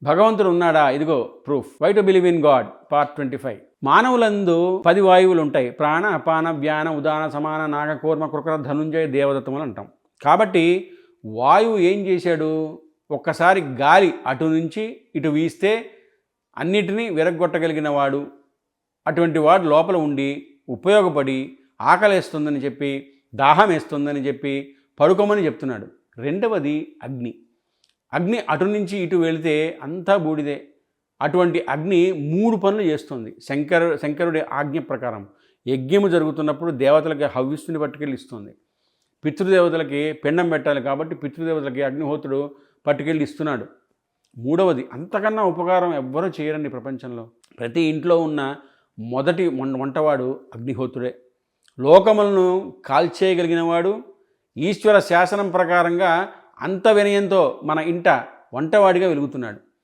భగవంతుడు ఉన్నాడా? ఇదిగో proof. Why to believe in God part 25. మానవులందు 10 వాయువులు ఉంటాయి. ప్రాణ, అపాన, వ్యాన, ఉదాన, సమాన, నాగ, కూర్మ, కృకర, ధనుంజయ, దేవదత్తములు అంటాం. కాబట్టి వాయువు ఏం చేశాడు? ఒక్కసారి గాలి అటు నుంచి ఇటు వీస్తే అన్నిటినీ విరగ్గొట్టగలిగిన వాడు. అటువంటి వాడు లోపల ఉండి ఉపయోగపడి ఆకలేస్తుందని చెప్పి, దాహం వేస్తుందని చెప్పి పడుకోమని చెప్తున్నాడు. రెండవది అగ్ని. అగ్ని అటు నుంచి ఇటు వెళితే అంతా బూడిదే. అటువంటి అగ్ని 3 పనులు చేస్తుంది. శంకరుడి ఆజ్ఞ ప్రకారం యజ్ఞము జరుగుతున్నప్పుడు దేవతలకి హవ్యస్తుని పట్టుకెళ్ళి ఇస్తుంది. పితృదేవతలకి పిండం పెట్టాలి కాబట్టి పితృదేవతలకి అగ్నిహోత్రుడు పట్టుకెళ్ళి ఇస్తున్నాడు. మూడవది, అంతకన్నా ఉపకారం ఎవ్వరూ చేయరండి ప్రపంచంలో. ప్రతి ఇంట్లో ఉన్న మొదటి వంటవాడు అగ్నిహోత్రుడే. లోకములను కాల్చేయగలిగిన వాడు. ఈశ్వర శాసనం ప్రకారంగా అంత వినయంతో మన ఇంట వంటవాడిగా వెలుగుతున్నాడు.